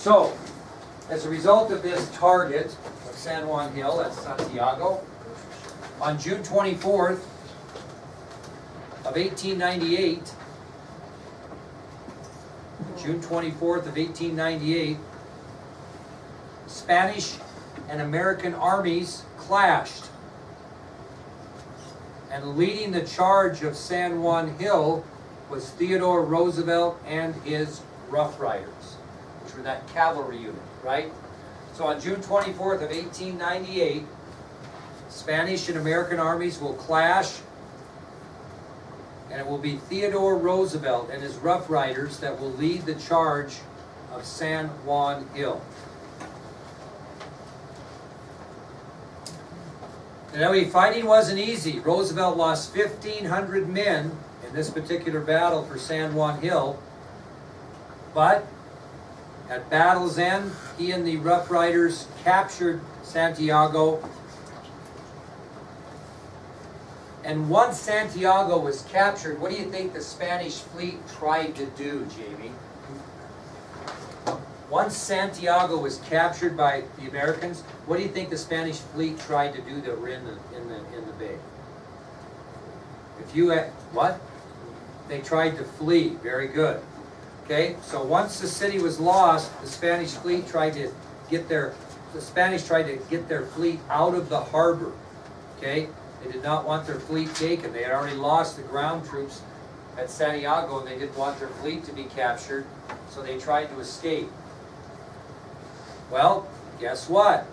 So, as a result of this target of San Juan Hill at Santiago, on June 24th of 1898, June 24th of 1898, Spanish and American armies clashed. And leading the charge of San Juan Hill was Theodore Roosevelt and his Rough Riders, which were that cavalry unit, right? So on June 24th of 1898, Spanish and American armies will clash, and it will be Theodore Roosevelt and his Rough Riders that will lead the charge of San Juan Hill. Now, fighting wasn't easy. Roosevelt lost 1,500 men in this particular battle for San Juan Hill. But at battle's end, he and the Rough Riders captured Santiago. And once Santiago was captured, what do you think the Spanish fleet tried to do, Jamie? Once Santiago was captured by the Americans, what do you think the Spanish fleet tried to do that were in the bay? If you had, what? They tried to flee. Very good. Okay, so once the city was lost, the Spanish fleet tried to get their fleet out of the harbor. Okay, they did not want their fleet taken. They had already lost the ground troops at Santiago, and they didn't want their fleet to be captured, so they tried to escape. Well, guess what?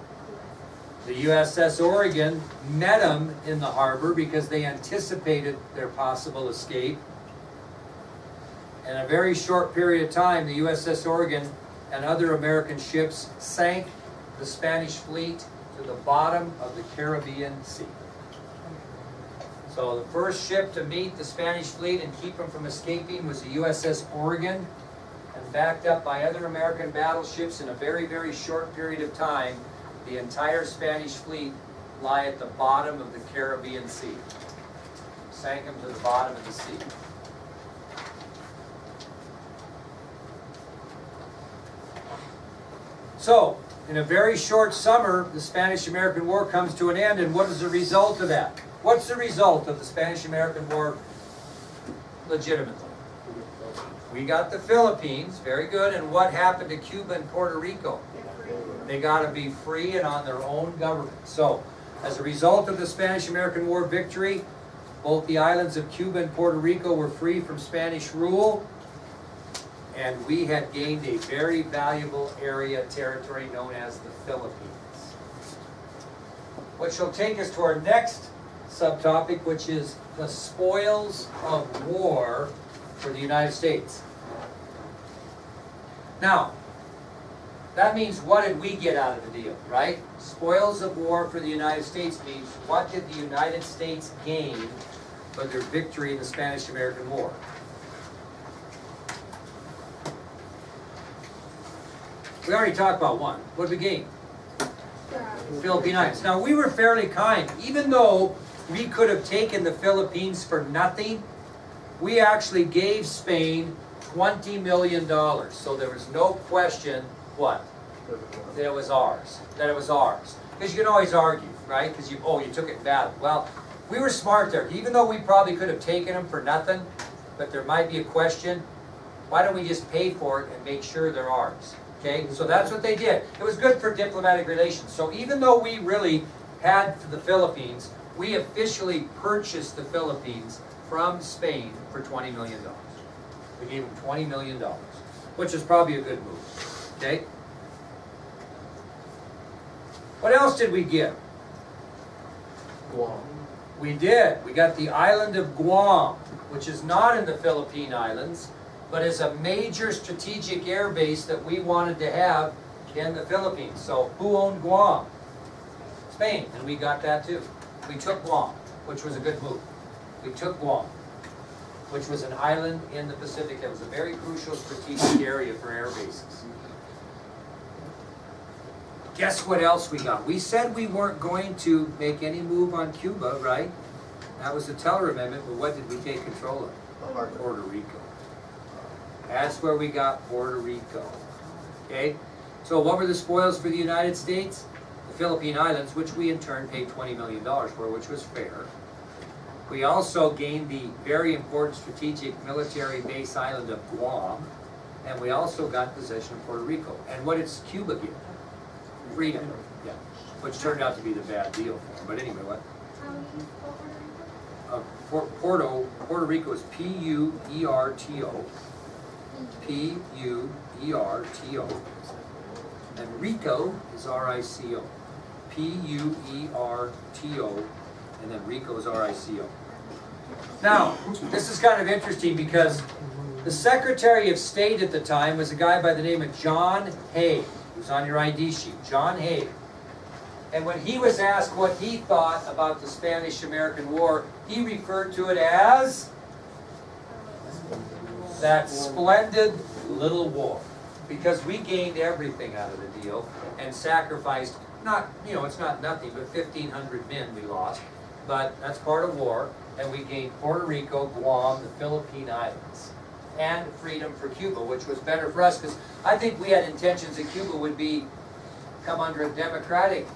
The USS Oregon met them in the harbor because they anticipated their possible escape. In a very short period of time, the USS Oregon and other American ships sank the Spanish fleet to the bottom of the Caribbean Sea. So the first ship to meet the Spanish fleet and keep them from escaping was the USS Oregon, and backed up by other American battleships in a very, very short period of time, the entire Spanish fleet lie at the bottom of the Caribbean Sea. Sank them to the bottom of the sea. So, in a very short summer, the Spanish-American War comes to an end, and what is the result of that? What's the result of the Spanish-American War legitimately? We got the Philippines, very good, and what happened to Cuba and Puerto Rico? They got to be free and on their own government. So, as a result of the Spanish-American War victory, both the islands of Cuba and Puerto Rico were free from Spanish rule, and we had gained a very valuable area territory known as the Philippines. Which will take us to our next subtopic, which is the spoils of war for the United States. Now, that means what did we get out of the deal, right? Spoils of war for the United States means what did the United States gain for their victory in the Spanish-American War? We already talked about one. What did we gain? Philippine Islands. Now, we were fairly kind. Even though we could have taken the Philippines for nothing, we actually gave Spain $20 million. So there was no question, what? That it was ours. That it was ours. Because you can always argue, right? Because you took it in battle. Well, we were smart there. Even though we probably could have taken them for nothing, but there might be a question, why don't we just pay for it and make sure they're ours? Okay, so that's what they did. It was good for diplomatic relations. So even though we really had the Philippines, we officially purchased the Philippines from Spain for $20 million. We gave them $20 million, which is probably a good move. Okay? What else did we get? Guam. We did. We got the island of Guam, which is not in the Philippine Islands, but is a major strategic air base that we wanted to have in the Philippines. So who owned Guam? Spain, and we got that too. We took Guam, which was a good move. We took Guam, which was an island in the Pacific that was a very crucial strategic area for air bases. Guess what else we got? We said we weren't going to make any move on Cuba, right? That was the Teller Amendment, but what did we take control of? Puerto Rico. That's where we got Puerto Rico. Okay? So what were the spoils for the United States? The Philippine Islands, which we in turn paid $20 million for, which was fair. We also gained the very important strategic military base island of Guam, and we also got possession of Puerto Rico. And what did Cuba get? Freedom, yeah, which turned out to be the bad deal for them. But anyway, what? Puerto Rico is P-U-E-R-T-O, P-U-E-R-T-O, and Rico is R-I-C-O, P-U-E-R-T-O, and then Rico is R-I-C-O. Now, this is kind of interesting because the Secretary of State at the time was a guy by the name of John Hay, who's on your ID sheet, John Hay. And when he was asked what he thought about the Spanish-American War, he referred to it as that splendid little war. Because we gained everything out of the deal and sacrificed, not, you know, it's not nothing, but 1,500 men we lost. But that's part of war. And we gained Puerto Rico, Guam, the Philippine Islands, and freedom for Cuba, which was better for us because I think we had intentions that Cuba would come under a democratic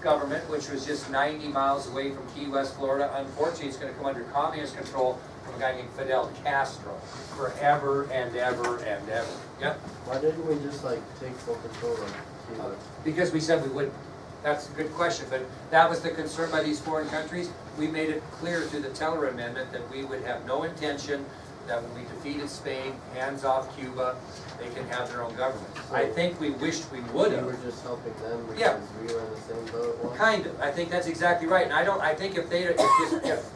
government, which was just 90 miles away from Key West, Florida. Unfortunately, it's going to come under communist control from a guy named Fidel Castro forever and ever and ever. Yep. Why didn't we just like take full control of Cuba? Because we said we wouldn't. That's a good question, but that was the concern by these foreign countries. We made it clear through the Teller Amendment that we would have no intention that when we defeated Spain, hands off Cuba, they can have their own government. So I think we wished we would have. We were just helping them because Yeah. we were in the same boat. Once? Kind of. I think that's exactly right. And I think if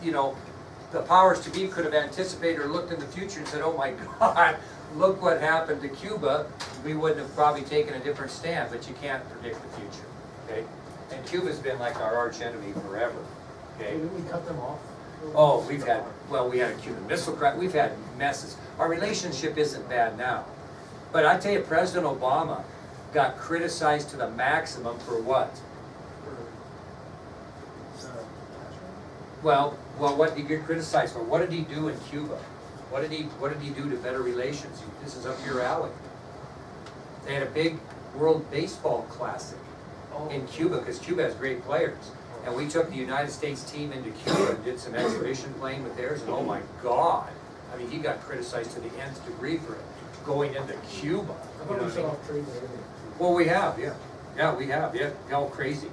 you know, the powers to be could have anticipated or looked in the future and said, oh my God, look what happened to Cuba, we wouldn't have probably taken a different stand, but you can't predict the future, okay? And Cuba's been like our arch enemy forever, okay? Didn't we cut them off? Oh, we had a Cuban Missile Crisis, we've had messes. Our relationship isn't bad now. But I tell you, President Obama got criticized to the maximum for what? Well, what did he get criticized for? What did he do in Cuba? What did he do to better relations? This is up your alley. They had a big World Baseball Classic in Cuba because Cuba has great players. And we took the United States team into Cuba and did some exhibition playing with theirs, and oh my God. I mean, he got criticized to the nth degree for it, going into Cuba. I thought we shut off trade there. Well, we have, yeah. Yeah, we have, yeah. How crazy.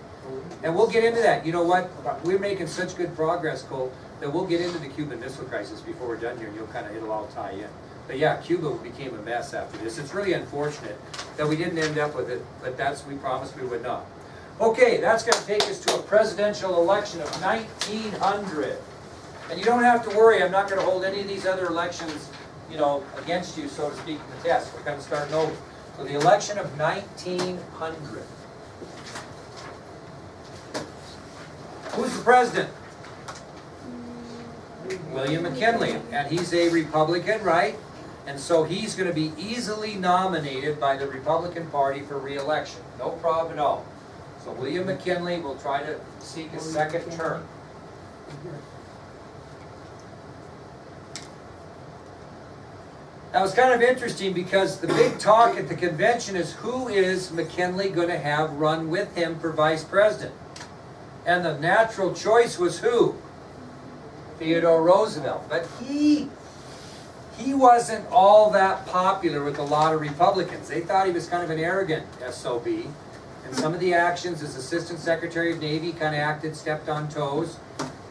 And we'll get into that. You know what? We're making such good progress, Cole, that we'll get into the Cuban Missile Crisis before we're done here, and it'll all tie in. But yeah, Cuba became a mess after this. It's really unfortunate that we didn't end up with it, but we promised we would not. Okay, that's going to take us to a presidential election of 1900. And you don't have to worry, I'm not going to hold any of these other elections, you know, against you, so to speak, in the test. We're kind of starting over. So the election of 1900. Who's the president? William McKinley, and he's a Republican, right? And so he's going to be easily nominated by the Republican Party for re-election. No problem at all. So William McKinley will try to seek a second term. Now it's kind of interesting because the big talk at the convention is who is McKinley going to have run with him for vice president? And the natural choice was who? Theodore Roosevelt. But he wasn't all that popular with a lot of Republicans. They thought he was kind of an arrogant SOB. And some of the actions as Assistant Secretary of Navy kind of stepped on toes.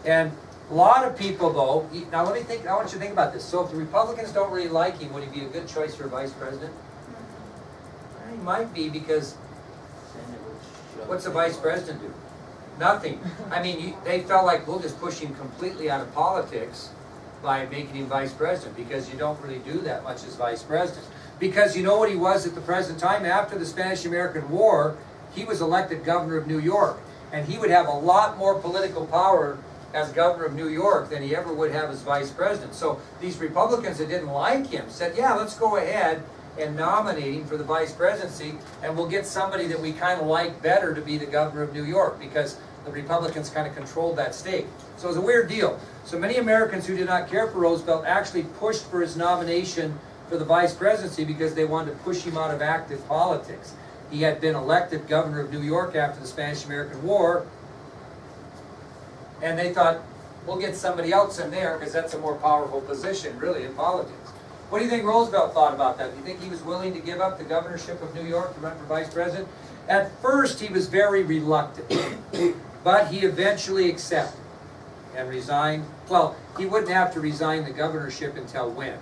And a lot of people, though, now I want you to think about this. So if the Republicans don't really like him, would he be a good choice for vice president? He might be, because what's the vice president do? Nothing. I mean, they felt like we'll just push him completely out of politics by making him vice president, because you don't really do that much as vice president. Because you know what he was at the present time? After the Spanish-American War, he was elected governor of New York. And he would have a lot more political power as governor of New York than he ever would have as vice president. So these Republicans that didn't like him said, yeah, let's go ahead and nominate him for the vice presidency, and we'll get somebody that we kind of like better to be the governor of New York, because the Republicans kind of controlled that state. So it was a weird deal. So many Americans who did not care for Roosevelt actually pushed for his nomination for the vice presidency because they wanted to push him out of active politics. He had been elected governor of New York after the Spanish-American War, and they thought, we'll get somebody else in there because that's a more powerful position, really, in politics. What do you think Roosevelt thought about that? Do you think he was willing to give up the governorship of New York to run for vice president? At first, he was very reluctant, but he eventually accepted and resigned. Well, he wouldn't have to resign the governorship until when?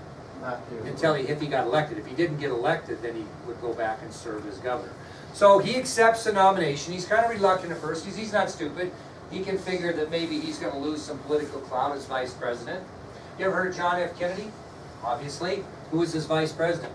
If he got elected. If he didn't get elected, then he would go back and serve as governor. So he accepts the nomination. He's kind of reluctant at first because he's not stupid. He can figure that maybe he's going to lose some political clout as vice president. You ever heard of John F. Kennedy? Obviously. Who was his vice president?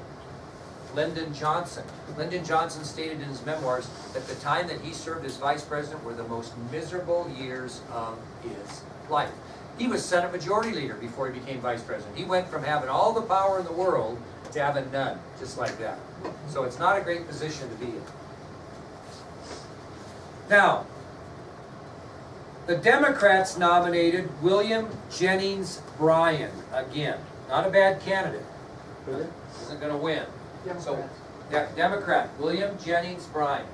Lyndon Johnson. Lyndon Johnson stated in his memoirs that the time that he served as vice president were the most miserable years of his life. He was Senate Majority Leader before he became vice president. He went from having all the power in the world to having none, just like that. So it's not a great position to be in. Now, the Democrats nominated William Jennings Bryan again. Not a bad candidate. Isn't going to win. So, yeah, Democrat, William Jennings Bryan.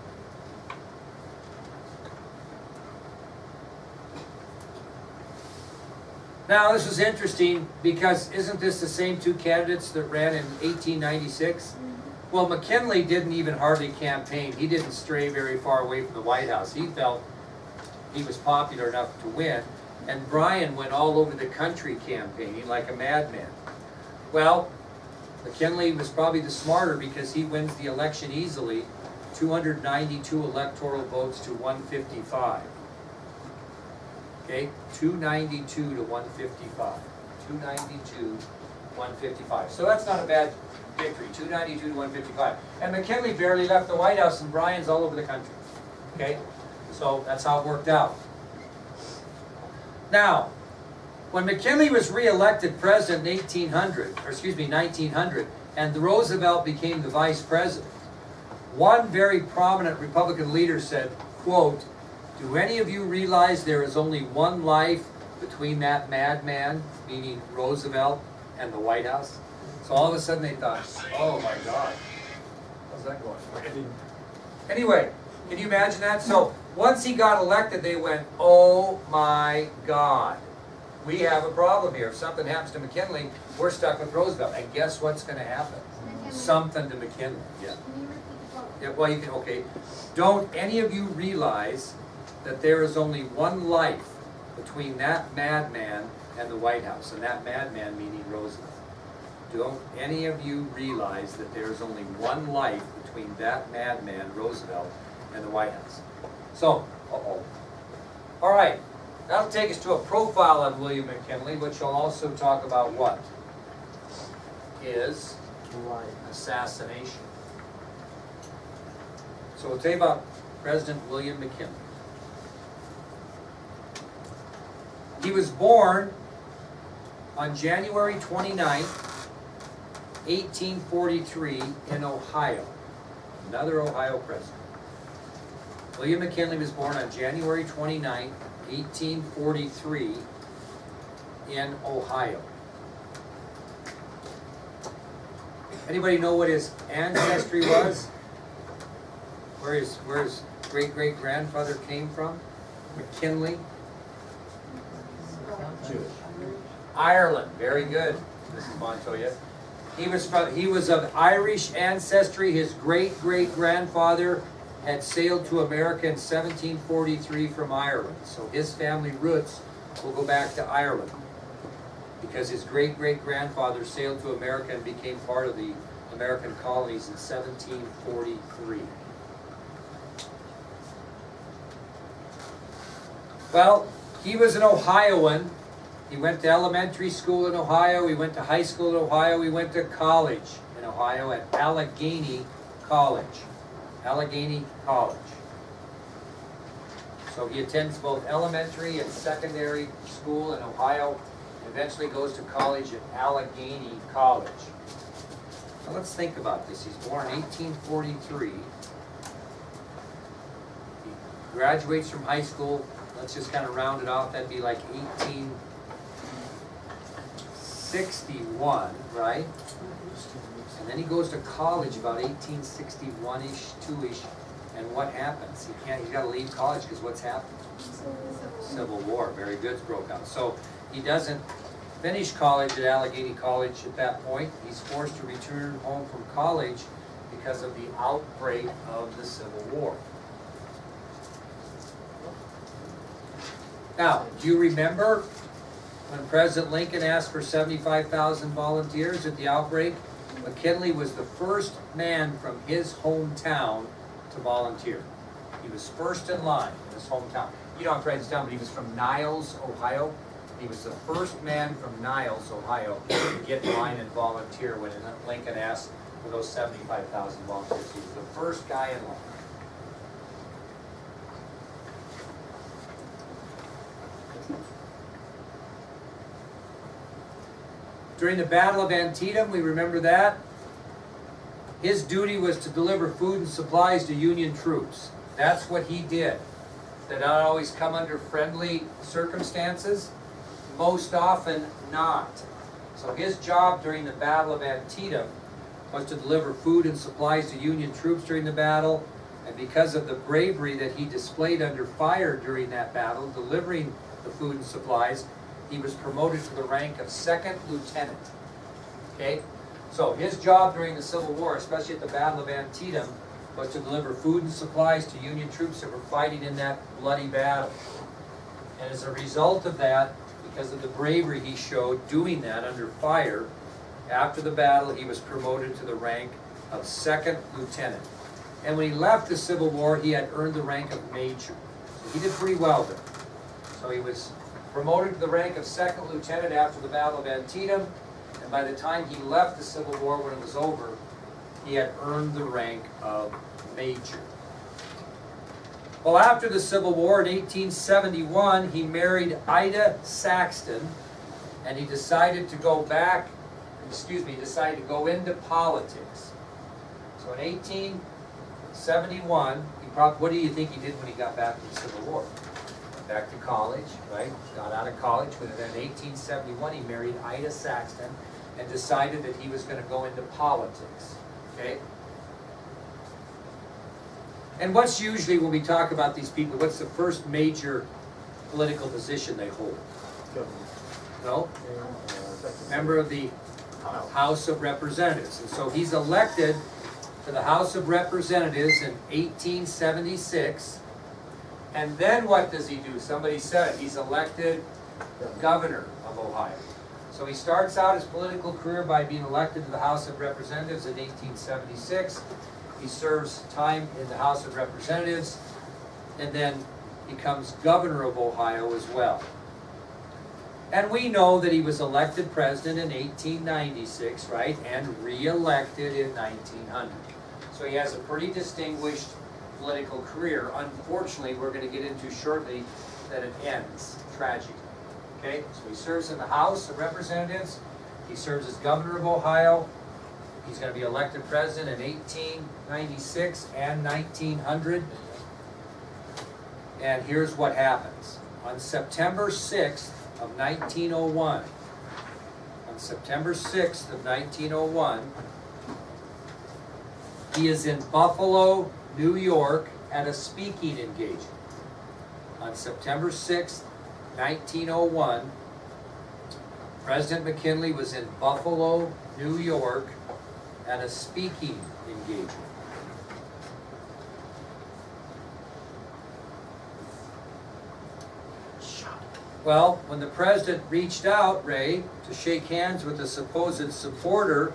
Now, this was interesting because isn't this the same two candidates that ran in 1896? Well, McKinley didn't even hardly campaign. He didn't stray very far away from the White House. He felt he was popular enough to win. And Bryan went all over the country campaigning like a madman. Well, McKinley was probably the smarter because he wins the election easily, 292 electoral votes to 155. Okay, 292 to 155. 292, 155. So that's not a bad victory, 292 to 155. And McKinley barely left the White House and Bryan's all over the country. Okay, so that's how it worked out. Now, when McKinley was re-elected president in 1900, and Roosevelt became the vice president, one very prominent Republican leader said, quote, "Do any of you realize there is only one life between that madman," meaning Roosevelt, and the White House? So all of a sudden they thought, oh my God, how's that going? Anyway, can you imagine that? So once he got elected, they went, oh my God, we have a problem here. If something happens to McKinley, we're stuck with Roosevelt. And guess what's going to happen? Something to McKinley. Yeah. Yeah. Well, you can. Okay. Don't any of you realize that there is only one life between that madman and the White House, and that madman meaning Roosevelt? Don't any of you realize that there is only one life between that madman, Roosevelt, and the White House? So, all right. That'll take us to a profile on William McKinley, which will also talk about what? His assassination. So we'll tell you about President William McKinley. He was born on January 29th, 1843 in Ohio. Another Ohio president. William McKinley was born on January 29th, 1843 in Ohio. Anybody know what his ancestry was? Where his great-great-grandfather came from? McKinley? Jewish. Ireland. Very good, Mrs. Montoya. He was of Irish ancestry. His great-great-grandfather had sailed to America in 1743 from Ireland. So his family roots will go back to Ireland because his great-great-grandfather sailed to America and became part of the American colonies in 1743. Well, he was an Ohioan. He went to elementary school in Ohio. He went to high school in Ohio. He went to college in Ohio at Allegheny College. Allegheny College. So he attends both elementary and secondary school in Ohio, and eventually goes to college at Allegheny College. Now let's think about this. He's born in 1843. He graduates from high school. Let's just kind of round it off. That'd be like 1860. 1861, right? And then he goes to college about 1861-ish, 2-ish, and what happens? He's got to leave college because what's happened? Civil War. Very good, broke out. So he doesn't finish college at Allegheny College at that point. He's forced to return home from college because of the outbreak of the Civil War. Now, do you remember when President Lincoln asked for 75,000 volunteers at the outbreak? McKinley was the first man from his hometown to volunteer. He was first in line in his hometown. You don't have to write this down, but he was from Niles, Ohio. He was the first man from Niles, Ohio, to get in line and volunteer when Lincoln asked for those 75,000 volunteers. He was the first guy in line. During the Battle of Antietam, we remember that. His duty was to deliver food and supplies to Union troops. That's what he did. Did not always come under friendly circumstances. Most often not. So his job during the Battle of Antietam was to deliver food and supplies to Union troops during the battle. And because of the bravery that he displayed under fire during that battle, delivering the food and supplies, he was promoted to the rank of second lieutenant. Okay? So his job during the Civil War, especially at the Battle of Antietam, was to deliver food and supplies to Union troops that were fighting in that bloody battle. And as a result of that, because of the bravery he showed doing that under fire, after the battle he was promoted to the rank of second lieutenant. And when he left the Civil War, he had earned the rank of major. So he did pretty well there. So he was promoted to the rank of second lieutenant after the Battle of Antietam, and by the time he left the Civil War, when it was over, he had earned the rank of major. Well, after the Civil War in 1871, he married Ida Saxton, and he decided to go decided to go into politics. So in 1871, what do you think he did when he got back from the Civil War? Back to college, right? Got out of college, but then in 1871 he married Ida Saxton and decided that he was going to go into politics. Okay? And what's usually, when we talk about these people, what's the first major political position they hold? No? Member of the House of Representatives. And so he's elected to the House of Representatives in 1876. And then what does he do? Somebody said he's elected governor of Ohio. So he starts out his political career by being elected to the House of Representatives in 1876. He serves time in the House of Representatives and then becomes governor of Ohio as well. And we know that he was elected president in 1896, right? And re-elected in 1900. So he has a pretty distinguished political career. Unfortunately, we're going to get into shortly that it ends tragically. Okay, so he serves in the House of Representatives. He serves as governor of Ohio. He's going to be elected president in 1896 and 1900. And here's what happens. On September 6th of 1901, on September 6th of 1901, he is in Buffalo, New York, at a speaking engagement. On September 6th, 1901, President McKinley was in Buffalo, New York, at a speaking engagement. Well, when the president reached out, Ray, to shake hands with a supposed supporter,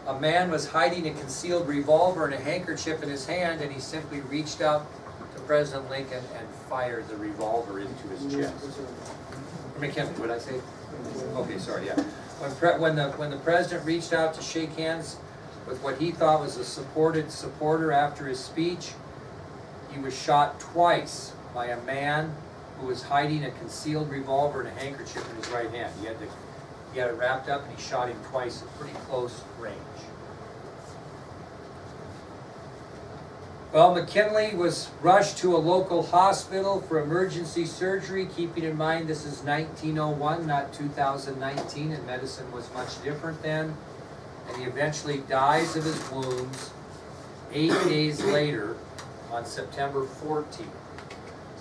a man was hiding a concealed revolver and a handkerchief in his hand, and he simply reached out to President Lincoln and fired the revolver into his chest. McKinley, what did I say? Okay, sorry, yeah. When the president reached out to shake hands with what he thought was a supporter after his speech, he was shot twice by a man who was hiding a concealed revolver and a handkerchief in his right hand. He had it wrapped up, and he shot him twice at pretty close range. Well, McKinley was rushed to a local hospital for emergency surgery, keeping in mind this is 1901, not 2019, and medicine was much different then. And he eventually dies of his wounds 8 days later on September 14th.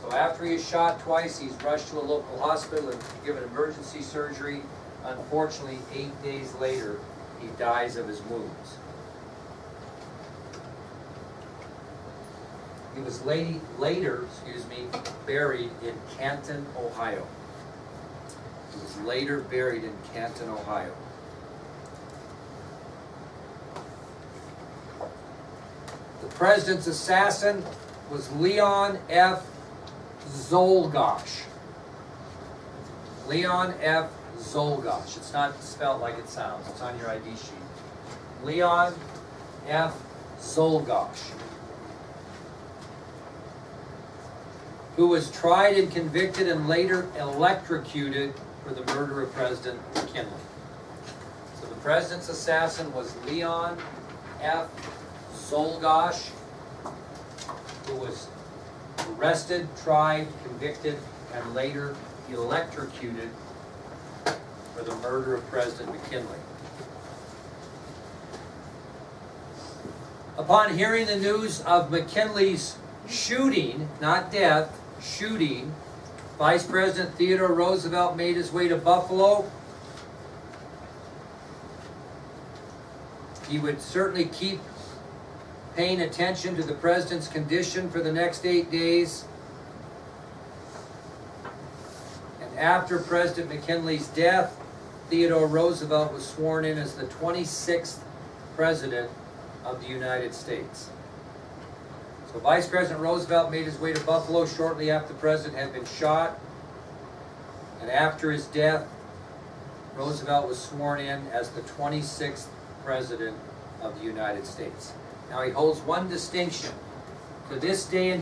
So after he is shot twice, he's rushed to a local hospital and given emergency surgery. Unfortunately, 8 days later, he dies of his wounds. He was later, buried in Canton, Ohio. He was later buried in Canton, Ohio. The president's assassin was Leon F. Czolgosz. Leon F. Czolgosz. It's not spelled like it sounds. It's on your ID sheet. Leon F. Czolgosz, who was tried and convicted and later electrocuted for the murder of President McKinley. So the president's assassin was Leon F. Czolgosz, who was arrested, tried, convicted, and later electrocuted for the murder of President McKinley. Upon hearing the news of McKinley's shooting, not death, shooting, Vice President Theodore Roosevelt made his way to Buffalo. He would certainly keep paying attention to the president's condition for the next 8 days. And after President McKinley's death, Theodore Roosevelt was sworn in as the 26th President of the United States. So Vice President Roosevelt made his way to Buffalo shortly after the president had been shot. And after his death, Roosevelt was sworn in as the 26th President of the United States. Now he holds one distinction. To this day and